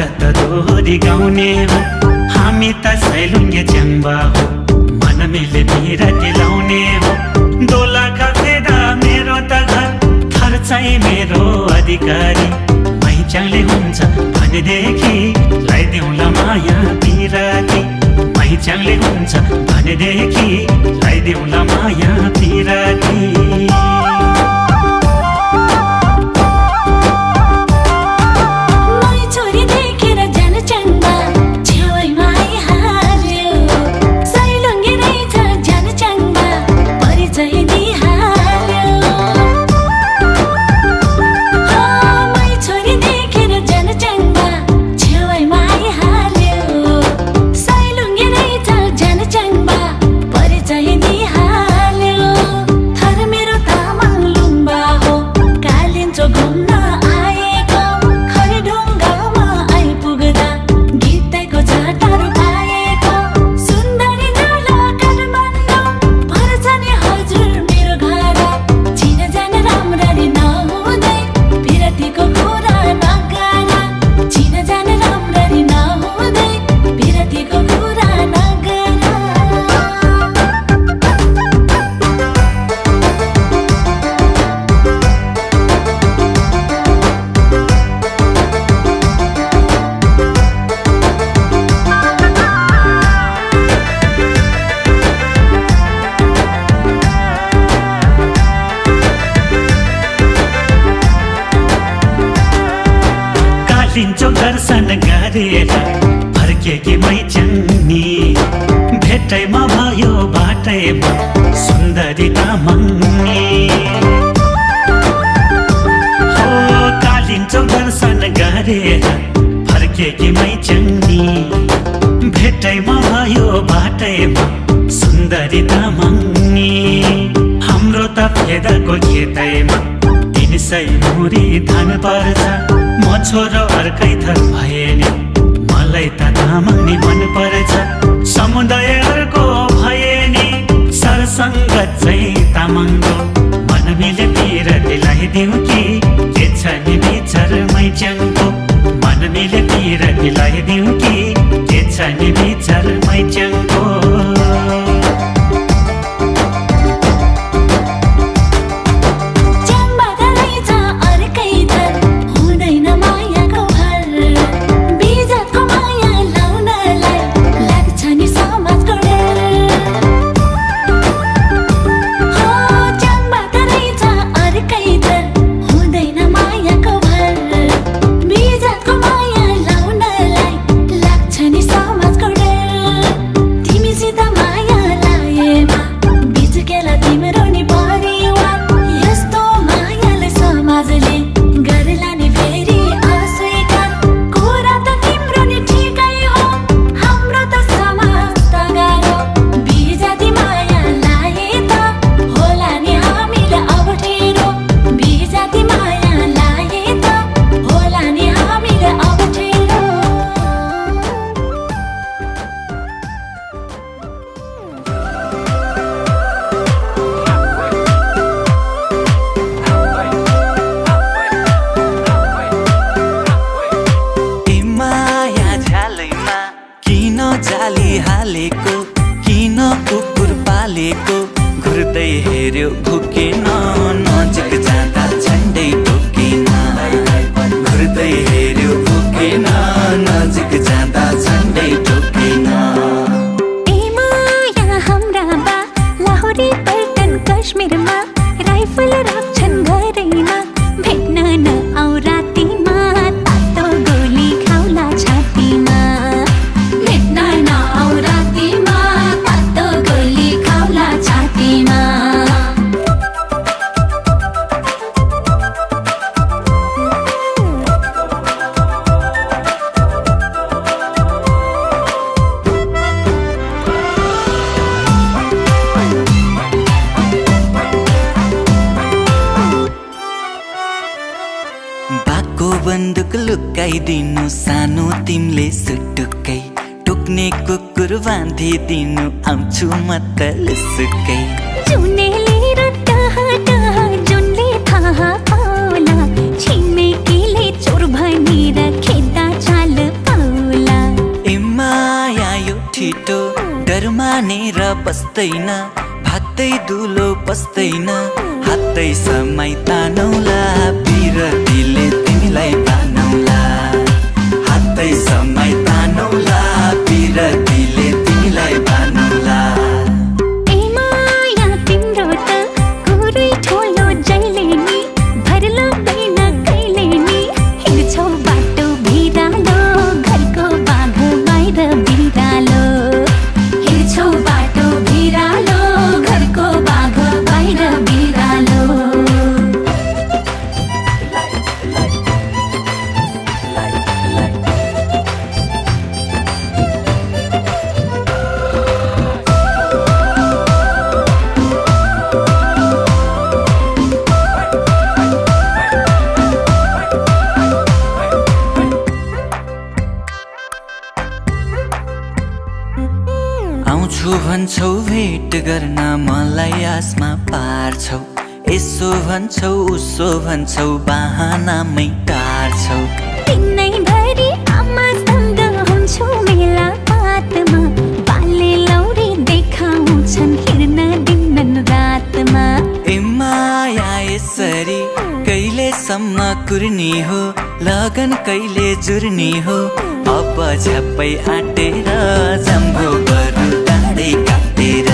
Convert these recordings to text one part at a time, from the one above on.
त दोहोरी गाउने हो हामी त सैलुङ्गे च्याङ्बा हो मन मिले बिरती लाउने हो दोलका फेदा मेरो त घर थर चाहिँ मेरो अधिकारी मैचाङले हुन्छ भनेदेखि लगाइदेऊला माया बिराती मैचाङले हुन्छ भनेदेखि लगाइदेऊला माया बिराती लिन्छौ दर्शन गरेर फर्केकी मैचङ्नी भेटैमा भयो बाटैमा सुन्दरी तामाङ्नी हो कालिन्छौ दर्शन गरेर फर्केकी मैचङ्नी भेटैमा भयो बाटैमा सुन्दरी तामाङ्नी हाम्रो त फेदाको खेतैमा 300 मुरी धान पर्छ म छोरो अर्कै थर भए नि मलाई त तामाङ्नी मन पर्छ समुदायहरूको भए नि सरसङ्गत चाहिँ तामाङको मन मिले बिरती लगाइदेऊ कि के छ नि विचार मैच्याङको मन मिले बिरती लगाइदेऊ कि के छ नि विचार मैच्याङको जाली हालेको किन कुकुर पालेको घुर्दै हेर्यो भुकेन नजिक जाँदा झन्डै टोकेन घुर्दै हेर्यो भुकेन नजिक जाँदा झन्डै टोकेन ए माया हाम्रा बा लाहोरी पल्टन कश्मीरमा राइफल राख्छन् घरैमा भेट्न नआउ रातिमा तातो गोली खाउला छातीमा बन्दुक लुकाइदिनु सानो तिमीले सुटुक्कै टोक्ने कुकुर बाँधिदिनु आउँछु म त लुसुक्कै जुनेली र टह जुनले थाहा पाउला छिमेकीले चोर भनेर खेद्दा चाल बस्दैन भाग्दै दुलो पस्दैन हातै समय तानौला बिरतीले तिमीलाई बानौला हातै समय तानौला बिरतीले तिमीलाई बानौला ए माया तिम्रो त कुरै ठोलो जहिले नि भरलो दैन कहिले नि हिँड्छौ बाटो बिरालो घरको बाघ बाहिर बिरालो हिँड्छौ बाटो बिरालो घरको बाघ बाहिर बिरालो आउँछु भन्छौ भेट गर्न मलाई आसमा पार्छौ यसो भन्छौ उसो भन्छौ बहानामै टार्छौ दिनैभरि आमासँग हुन्छु मेला पातमा बाले लौरी देखाउँछन् हिँड्न दिनन् रातमा ए माया यसरी कहिलेसम्म कुर्नी हो लगन कहिले जुर्नी हो अब झ्याप्पै आँटेर जम्भो बरु डाँडै काटेर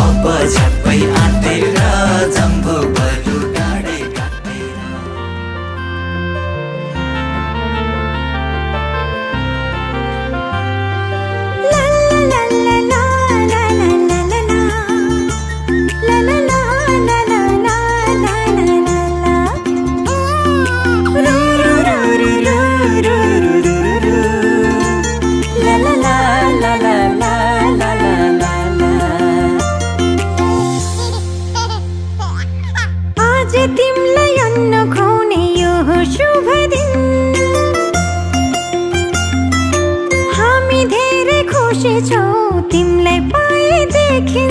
अब झ्याप्पै आँटेर जम्भो बरु डाँडै काटेर आज तिमीलाई अन्न खुवाउने यो हो शुभ दिन हामी धेरै खुसी छौँ तिमीलाई पाएदेखि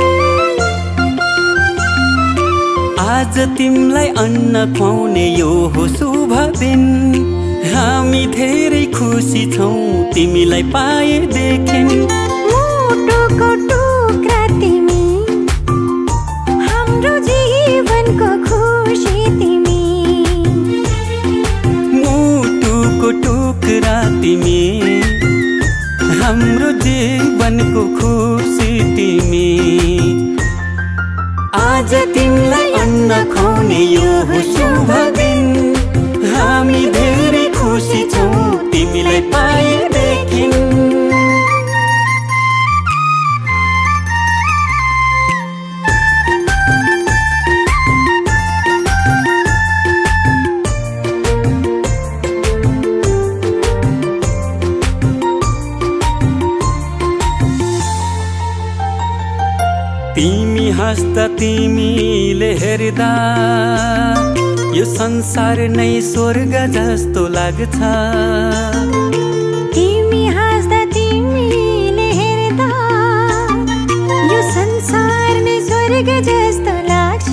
आज तिमीलाई अन्न खुवाउने यो हो शुभ दिन हामी धेरै खुसी छौँ तिमीलाई पाएदेखि मुटुको टुक्रा तिमी हाम्रो जीवनको खुसी तिमी मुटुको टुक्रा तिमी हाम्रो जीवनको खुसी तिमी आज तिमीलाई अन्न खुवाउने यो हो शुभ दिन हामी धेरै खुसी छौँ तिमीलाई पाएदेखि तिमी हाँस्दा तिमीले हेर्दा यो संसार नै स्वर्ग जस्तो लाग्छ तिमी हाँस्दा तिमीले हेर्दा यो संसार नै स्वर्ग जस्तो लाग्छ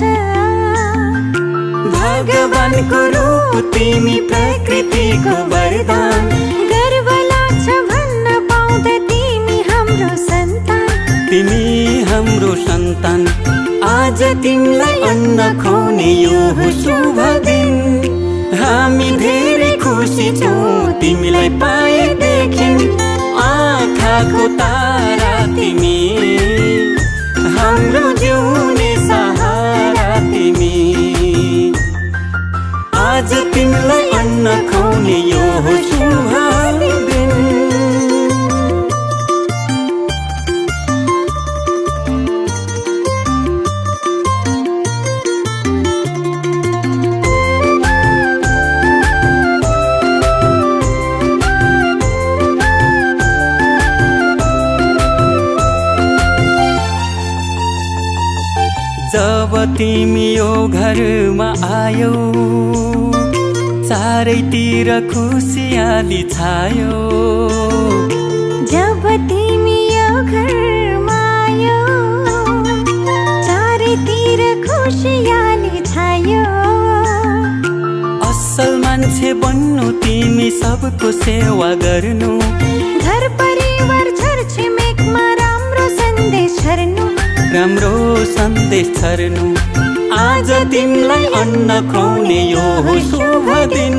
भगवानको रूप तिमी प्रकृतिको वरदान गर्व लाग्छ भन्न पाउँदा तिमी हाम्रो सन्तान तिमी हाम्रो सन्तान आज तिमीलाई अन्न खुवाउने यो हो शुभ दिन हामी धेरै खुसी छौँ तिमीलाई पाएदेखि आँखाको तारा तिमी हाम्रो जिउने सहारा तिमी आज तिमीलाई अन्न खुवाउने यो हो शुभ दिन जब तिमी यो घरमा आयौ चारैतिर खुसियाली छायो जब तिमी यो घरमा आयो चारैतिर खुसियाली छायो असल मान्छे बन्नु तिमी सबको सेवा गर्नु घर परिवार छरछिमेकमा राम्रो सन्देश सर्नु राम्रो सन्देश छर्नु आज तिमीलाई अन्न खुवाउने यो हो शुभ दिन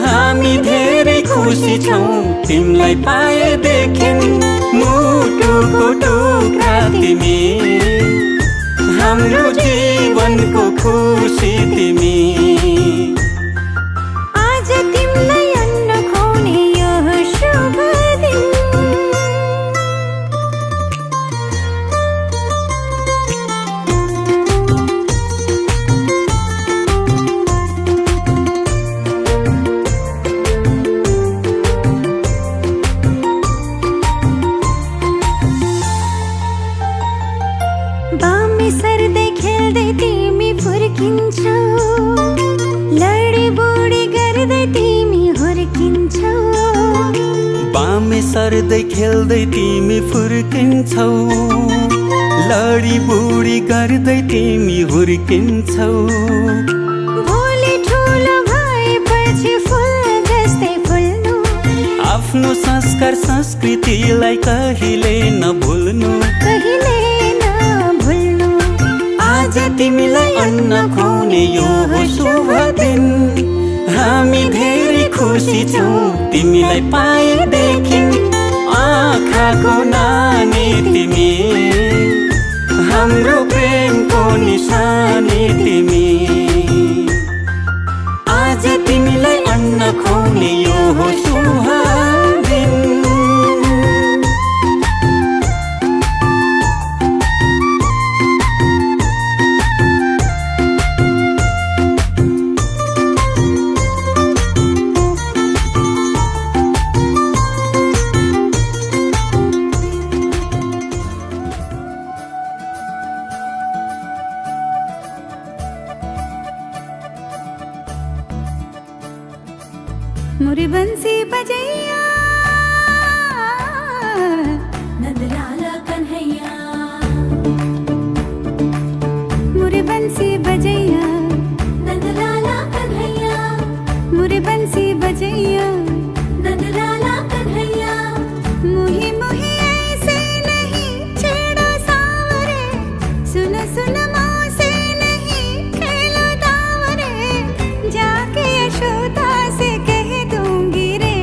हामी धेरै खुसी छौँ तिमीलाई पाएदेखि मुटुको टुक्रा तिमी हाम्रो जीवनको खुसी तिमी आज तिमीलाई अन्न खुवाउने यो हो शुभ दिन बामे सर्दै खेल्दै तिमी फुर्किन्छौ लडी बुडी गर्दै तिमी हुर्किन्छौ बामे सर्दै खेल्दै तिमी फुर्किन्छौ लडी बुडी गर्दै तिमी हुर्किन्छौ भोलि ठुलो भएपछि फुल जस्तै फुल्नु आफ्नो संस्कार संस्कृतिलाई कहिले नभुल्नु कहिले नभुल्नु आज तिमीलाई अन्न खुवाउने यो हो शुभ दिन हामी धेरै खुसी छौँ तिमीलाई पाएदेखि आँखाको नानी तिमी हाम्रो प्रेमको निशानी तिमी आज तिमीलाई अन्न खुवाउने यो हो शुभ दिन मुरी बंसी बजैया नंदलाला कन्हैया मुरी बंसी बजैया नंदलाला कन्हैया मुरी बंसी बजैया नंदलाला कन्हैया मुही मुही ऐसे नहीं छेड़ो सावरे सुन सुन मौसे नहीं खेलो दावरे जाके यशोदा से कह दूंगी रे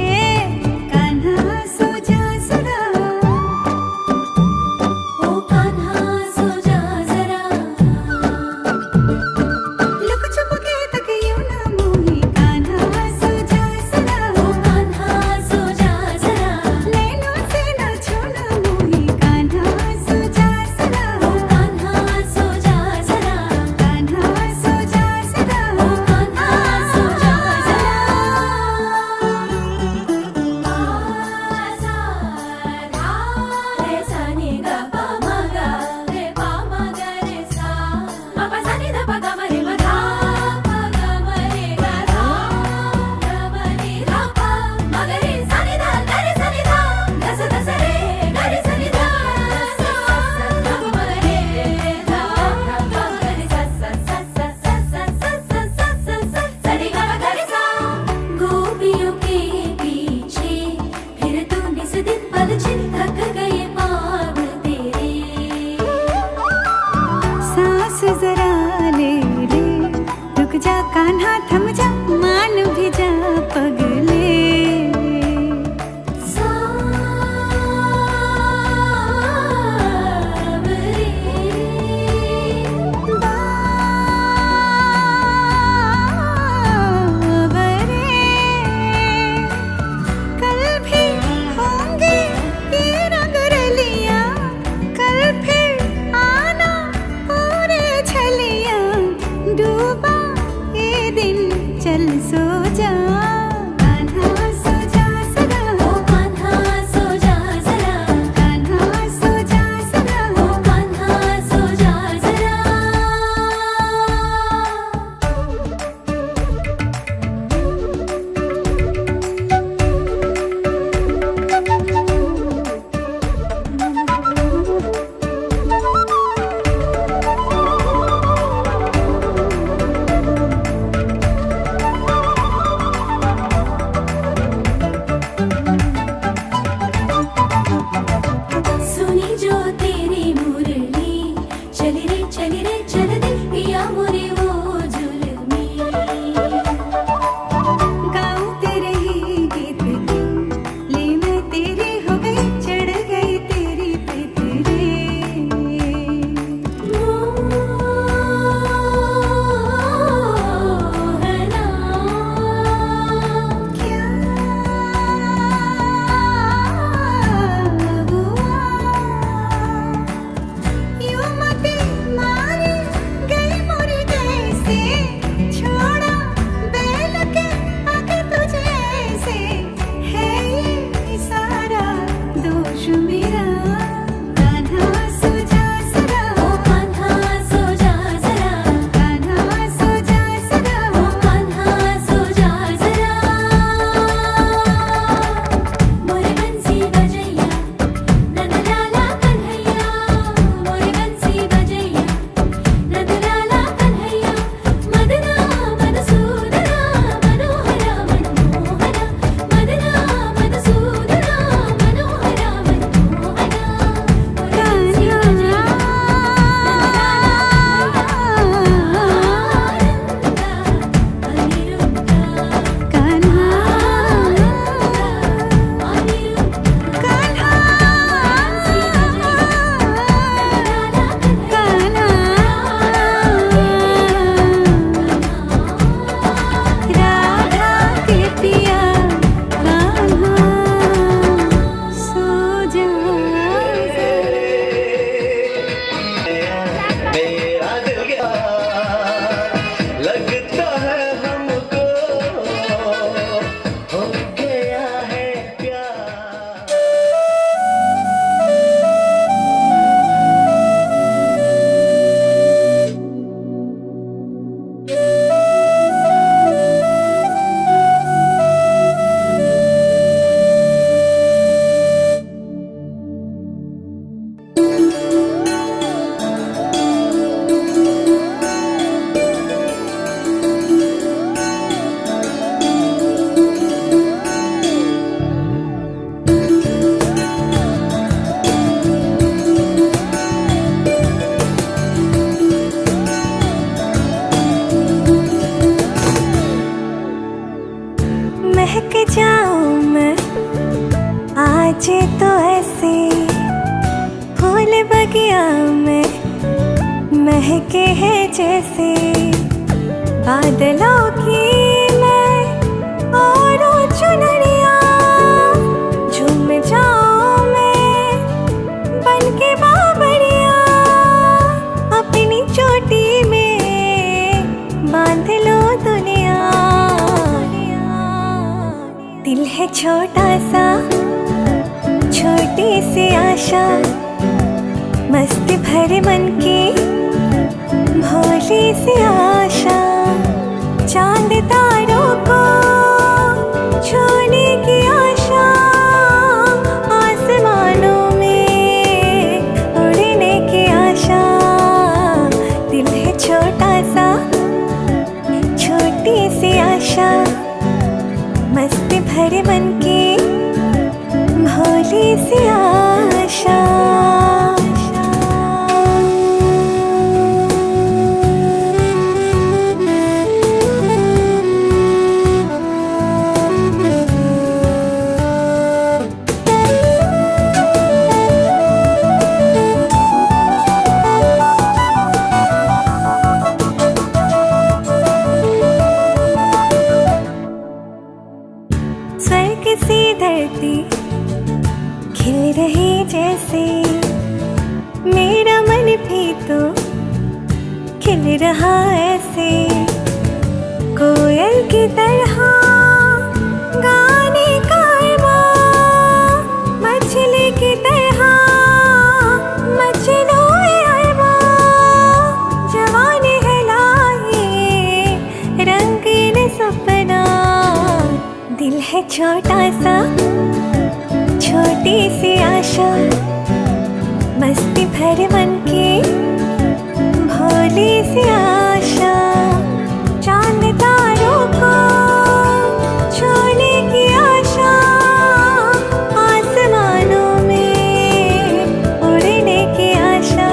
धीरे चल दे पिया मोरे वो जुल्मी गाऊं तेरे ही गीत क्यों ले मैं तेरी हो गई चढ़ गई तेरी पे तेरे मोहना क्या यूं मत मारे गई मोरे जैसे छोड़ा बैल के आगे तुझे ऐसे है ये सारा दोष मेरा कान्हा सो जा सदा ओ कान्हा सो जा जरा कान्हा सो जा सदा ओ कान्हा सो जा जरा मोरे बंसी बजैया नंदलाला कन्हैया मोरे बंसी बजैया नंदलाला कन्हैया मदना मधुसूदना मनोहरा मनमोहना मदना मधुसूदना मनोहरा मनमोहना राधा के पिया कान्हा सो जा मेरा दिल गया लगता है हमको हो गया है प्यार महक जाऊं मैं आज तो ऐसे फूल बगिया में महके हैं जैसे बादलों की मैं और चुनरिया झूम जाऊं मैं बन के बाबरिया अपनी चोटी में बांध लो दुनिया दिल है छोटा सा छोटी सी आशा मस्ती भरे मन की भोली सी आशा चांद तारों को छूने की आशा आसमानों में उड़ने की आशा दिल है छोटा सा छोटी सी आशा मस्ती भरे मन की भोली सी आशा स्वर्ग सी धरती खिल रही जैसे मेरा मन भी तो खिल रहा ऐसे कोयल की तरह गाने का अरमान मछली की तरह मचलो अरमान जवानी है लाए रंगीन सपना दिल है छोटा सा छोटी सी आशा मस्ती भरे मन की भोली सी आशा चांद तारों को छूने की आशा आसमानों में उड़ने की आशा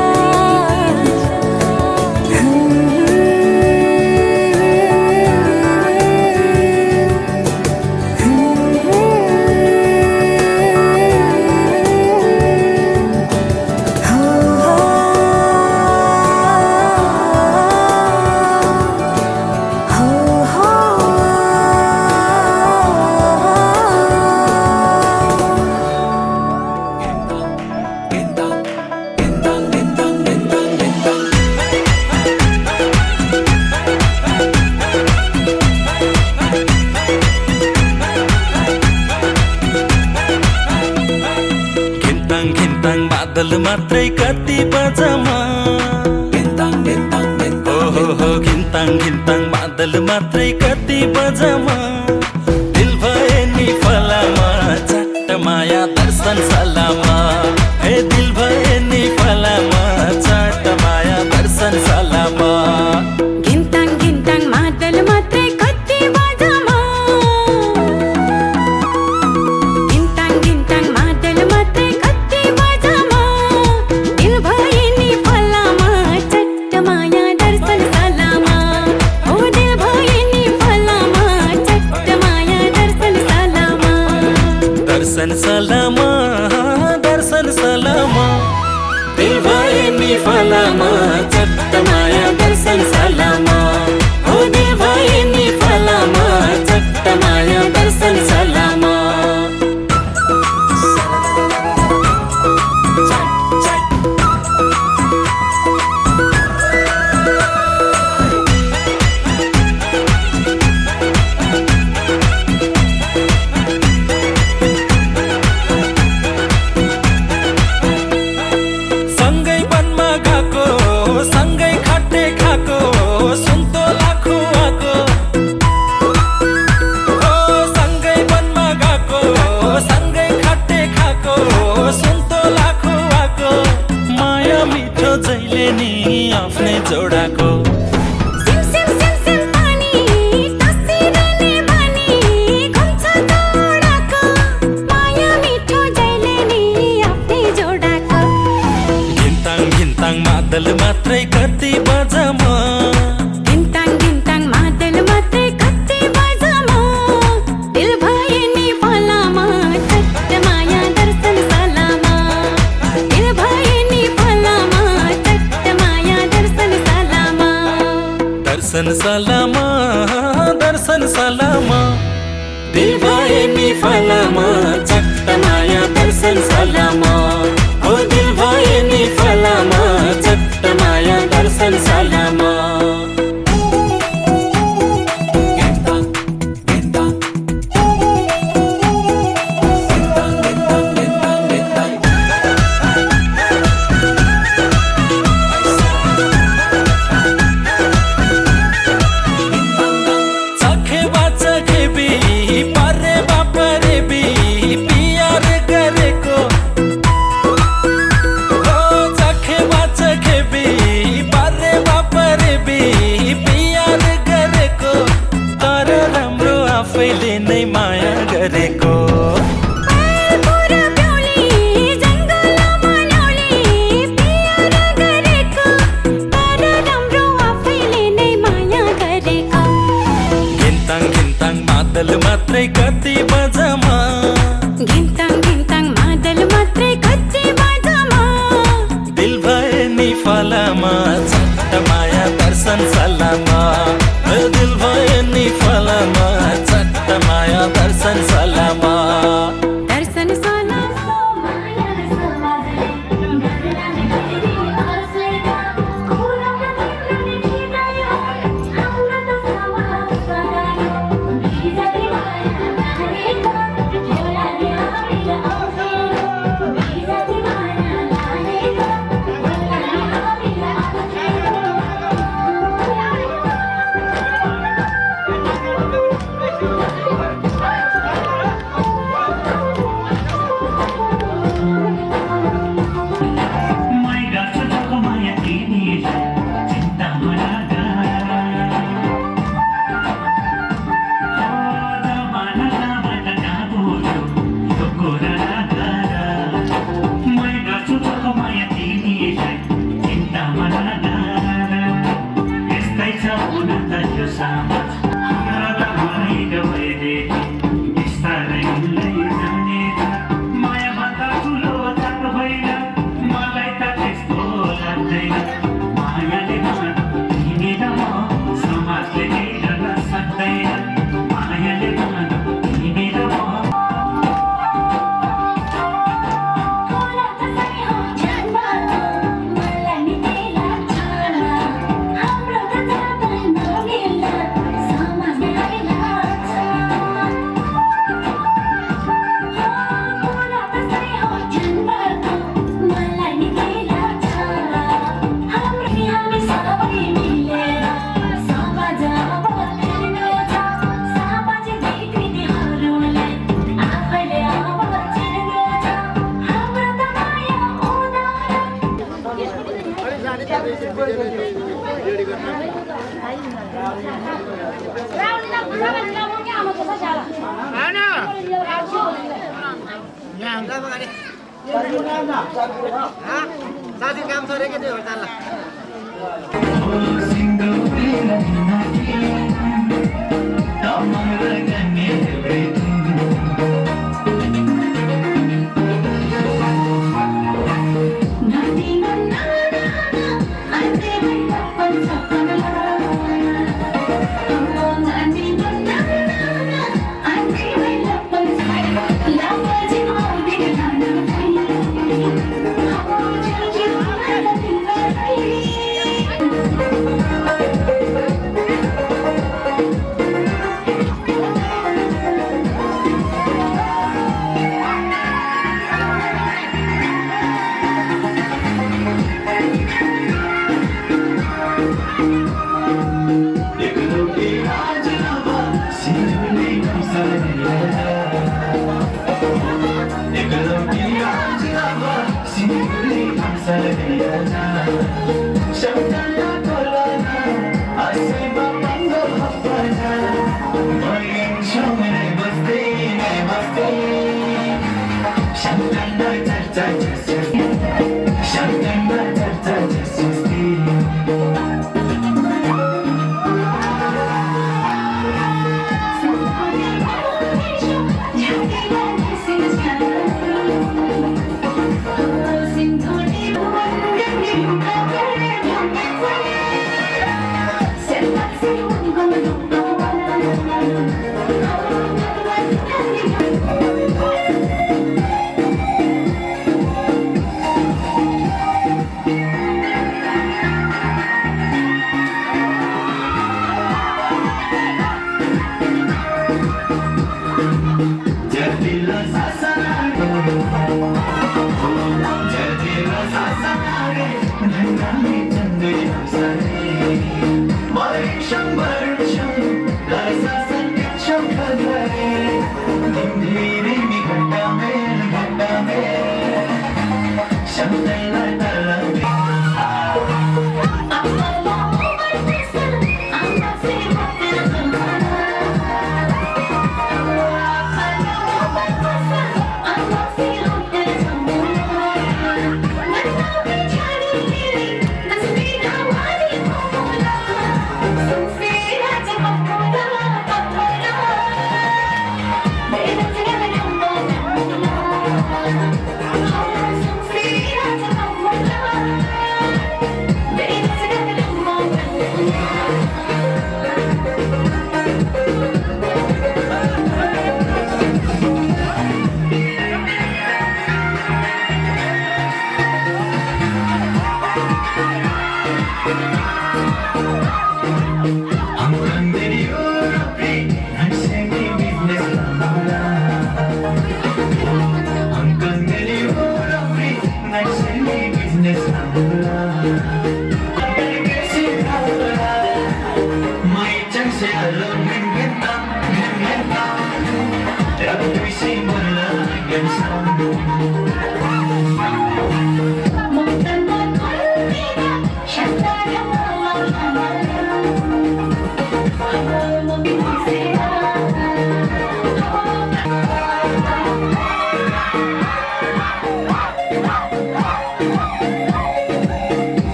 मात्रै कति बजमा हो घिन्ताङ घिन्ताङ बादल मात्रै कति बजमा दिल भए नि फलामा चट्ट माया दर्शन सलामा हे दिल भए नि फलामा चट्ट माया दर्शन सलामा गिन्ताङ गिन्ताङ मादल मात्रै कति बजमा गिन्ताङ गिन्ताङ मादल मात्रै कति बजमा दिल भए नि फलामा चट्ट माया दर्शन सलामा ओ दिल भए नि फलामा चट्ट माया दर्शन सलामा दर्शन सलामा दर्शन सलामा दिल भए नि फलामा चट्ट माया दर्शन सलामा हो दिल भए नि फलामा चट्ट माया दर्शन सलामा सँगै वनमा गएको सँगै खट्टे खाएको सुन्तोला खुवाको हो सँगै वनमा गएको सँगै खट्टे खाएको सुन्तोला खुवाको माया मिठो जहिले नि आफ्नै जोडाको सिम सिम सिम सिम पानी तसिरने बानी घुम्छ तोडाको माया मिठो जहिले नि आफ्नै जोडाको घिन्ताङ घिन्ताङ मादल मात्रै कति बजमा गिन्ताङ गिन्ताङ मादल मात्रै कति बजमा दिल भए नि फलामा चट्ट माया दर्शन सलामा दिल भए नि फलामा चट्ट माया दर्शन सलामा दर्शन सलामा दर्शन सलामा दिल भए नि फलामा चट्ट माया दर्शन सलामा हो दिल भए नि फलामा चट्ट माया दर्शन सलामा चखे बाचखे बी पारे बापरे बी पियार गरेको हो चखे बाचखे बी पारे बापरे बी पियार गरेको तर राम्रो आफैले नै माया गरेको पुरा ब्याउली जङ्गलमा ल्याउली पियार गरेको तर राम्रो आफैले नै माया गरेको घिन्ताङ घिन्ताङ मादल मात्रै कति बजमा गिन्ताङ गिन्ताङ मादल मात्रै कति बजमा दिल भए नि फलामा चट्ट माया दर्शन सलामा ओ दिल भए नि फलामा चट्ट माया दर्शन सलामा दर्शन सलामा माया समाजले गरलाने गरी आसैका कुरामा तिमीले ठिकायो हाम्रो त समाज सगायो बिजली माया लानेको झोलाले हामीलाई आउँथ्यो बिजली माया लानेको झोलाले हामीलाई आउँथ्यो मैगा सुनको माया तिमीलाई चिन्ता मनागा जमाना लाबाट गाबोलो यो कुरा नगर मैगा सुनको माया तिमीलाई चिन्ता मनागा यस्तै छ हुन त यो समाज हाम्रो त भइगयो भएदेखि बिस्तारै उनलाई जानेछ मायाभन्दा ठुलो जात होइन मलाई त त्यस्तो लाग्दैन मायाले मन तिमी र म समाजले केही गर्न सक्दैन मायाले मन तिमी र म कोला कसरी हो जान्दा मलाई नि त्यही लाग्छ हाम्रो त जाँदैन मिल्ला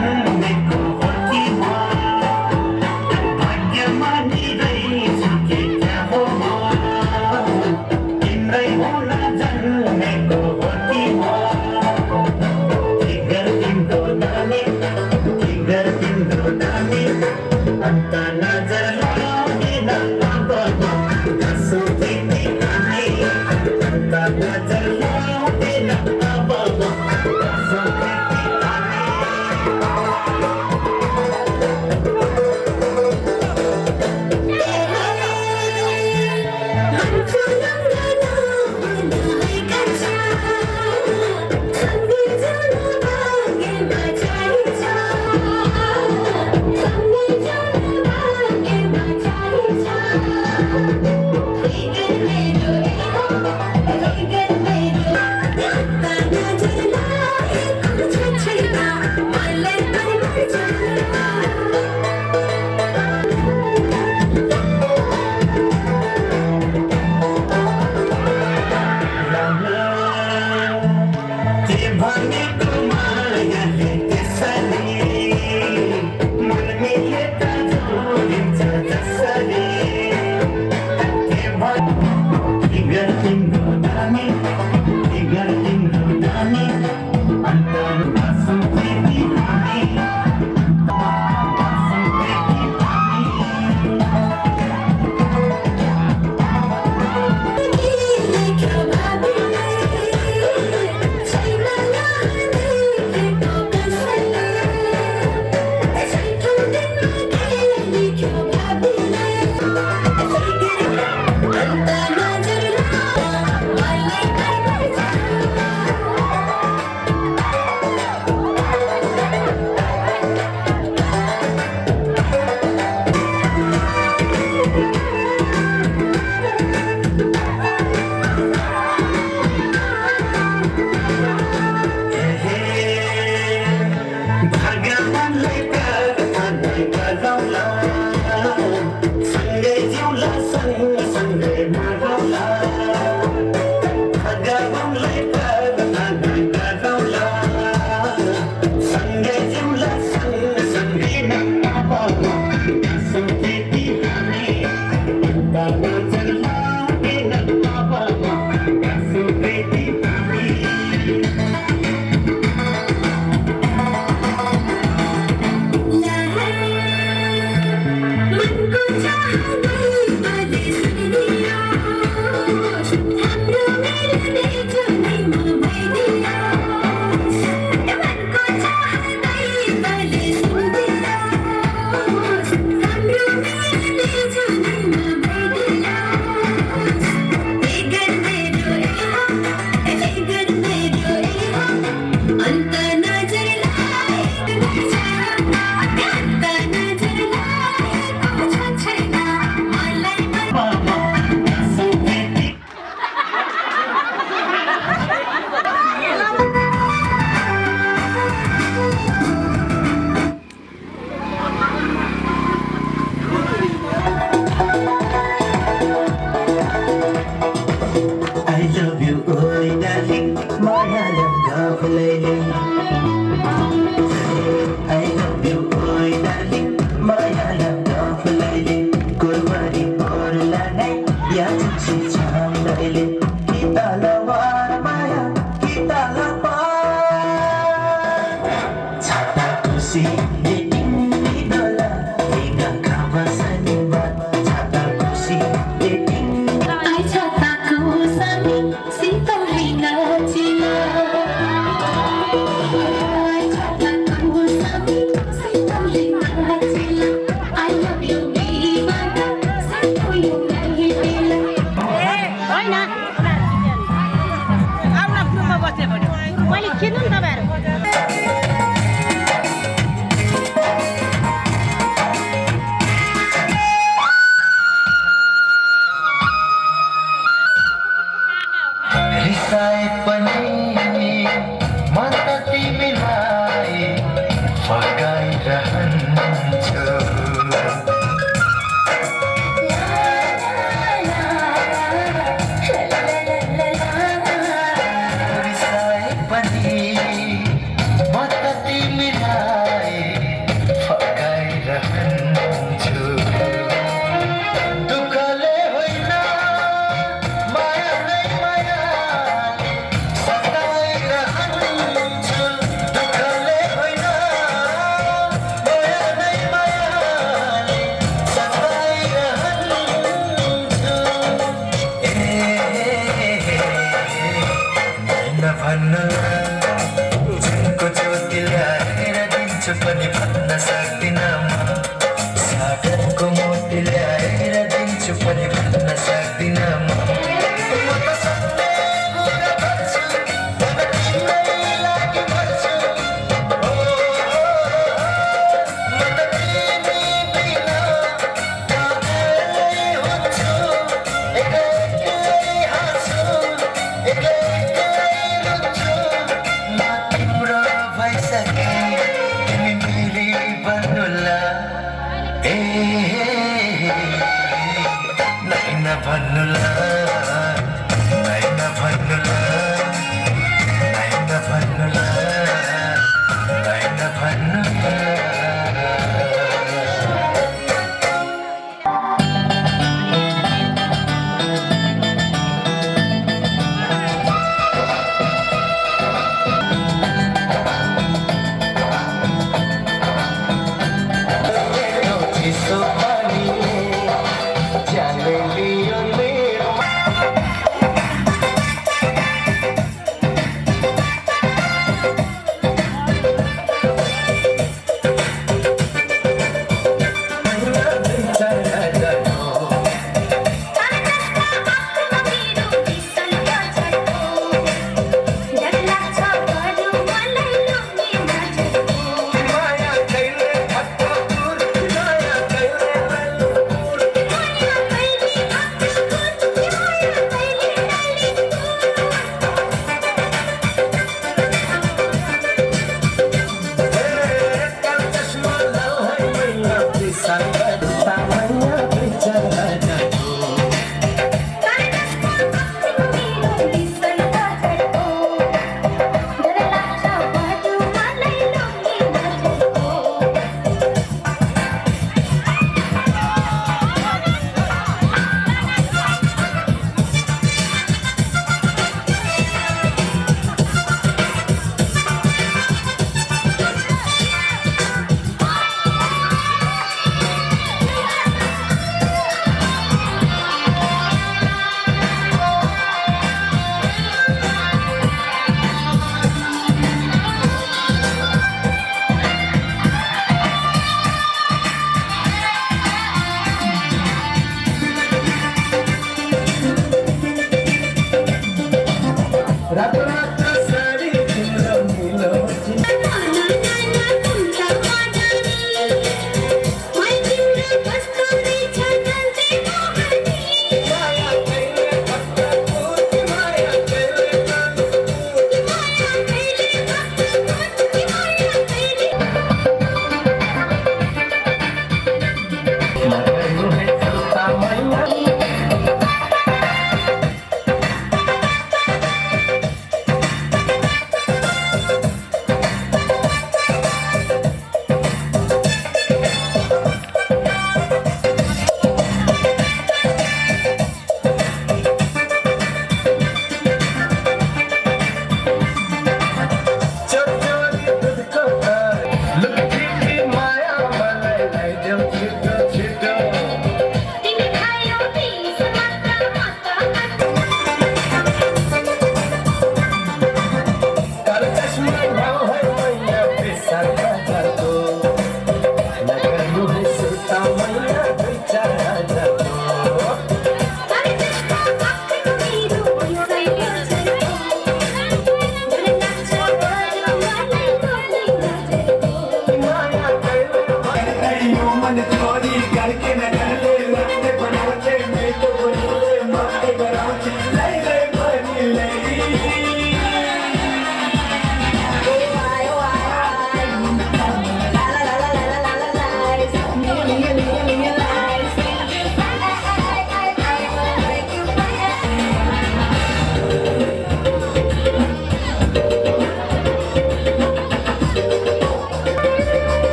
जन्मेको हो कि म भाग्यमा निकै छुके क्या हो म तिम्रै हुन जन्मेको हो कि म फिगर तिम्रो नानी फिगर तिम्रो नानी अन्त नजर लाउँदैन अब कसो तिमी हामी अन्त नजर लाउँदैन अब कसो तिमी हामी भनेको मायाले त्यसरी मन मिलेर जोडिन्छ जसरी फिगर तिम्रो नानी फिगर तिम्रो नानी अन्त बसौँ फेरि हामी बसौँ फेरि हामी भगवानलाई प्रार्थना गरौँला सँगै जिउँला सँगसँगै मरौँला भगवानलाई प्रार्थना गरौँला सँगै जिउँला सँगसँगै नपाउँ कसो फेरि हामी अन्त नजर लागेन अब कसो फेरि हामी I love you, oi darling, Maya Lagavlele. I love you, oi darling, Maya Lagavlele. Kurwari porla nai, ya chuchi chandale. Kita lawar Maya, kita lapar. Chata kusi, dating idola, ega kawasani bat. Chata kusi, dating मैले खिच्नु नि तपाईँहरू रिसाए पनि मन त तिमीलाई फकाइरहन्छु रिसाए पनि म त तिमीलाई दिन्छु पनि भन्न सक्दिनँ म सागरको मोती ल्याएर दिन्छु पनि भन्न सक्दिनँ म त सधैँ कुरा गर्छु तर तिम्रै लागि गर्छु म त तिमी बिना कागलै हुन्छु एक्लै एक्लै हाँस्छु एक्लै एक्लै रुन्छु म तिम्रो भइसकेँ तिमी मेरी बन्नुला ए नाइन भन्नुला नाइन भन्नुला नाइन भन्नुला नाइन भन्नुला चिसो पानीले ज्यानले लियो मेरो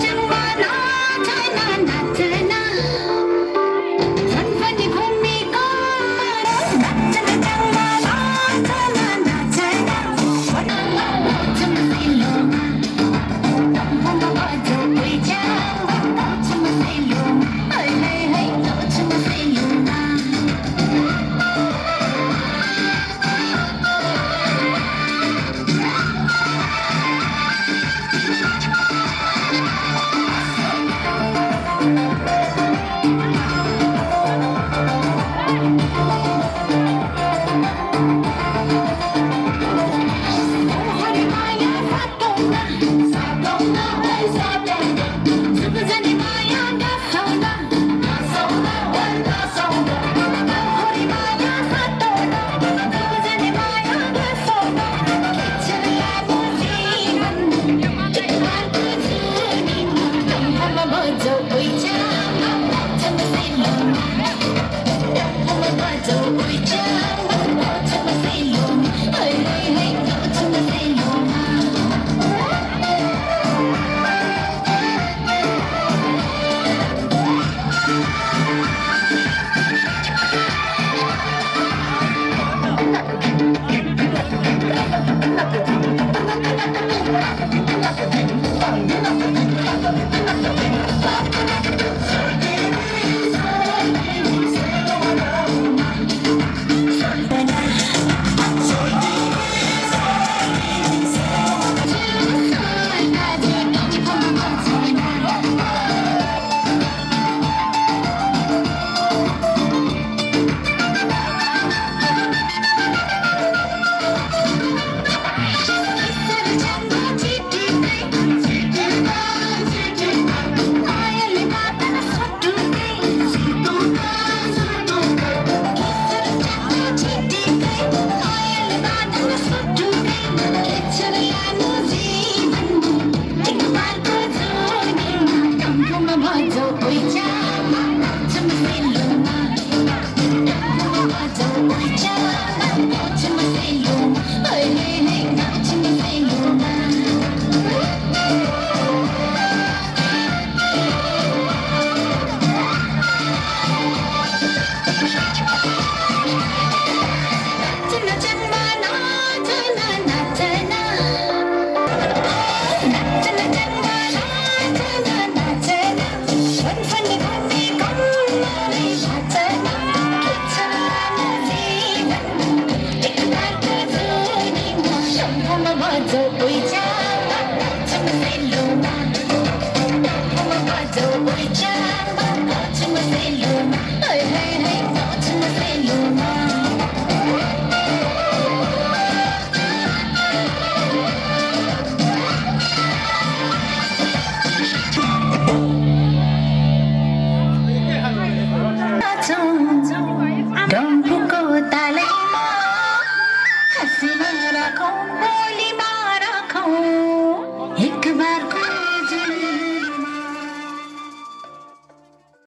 जमाना जाना नाचना फनफनी भूमिका नाचना जमाना जाना नाचना नाचम सिलोमा हम बाजो कोई जाओ नाचम सिलोमा हाय हाय हाय नाचम सिलोमा हरि माया सातोना सातोना सातोना सुबजानी माया गासोना गासोना गासोना हरि माया सातोना सुबजानी माया गासोना किचला जीवन कितना तुझनी तुम हम बजो कोई जाओ नाचम सिलोमा हम बजो कोई जाओ नाचम सिलोमा हाय हाय हाय नाचम सिलोमा Hãy subscribe cho kênh Ghiền Mì Gõ để không bỏ lỡ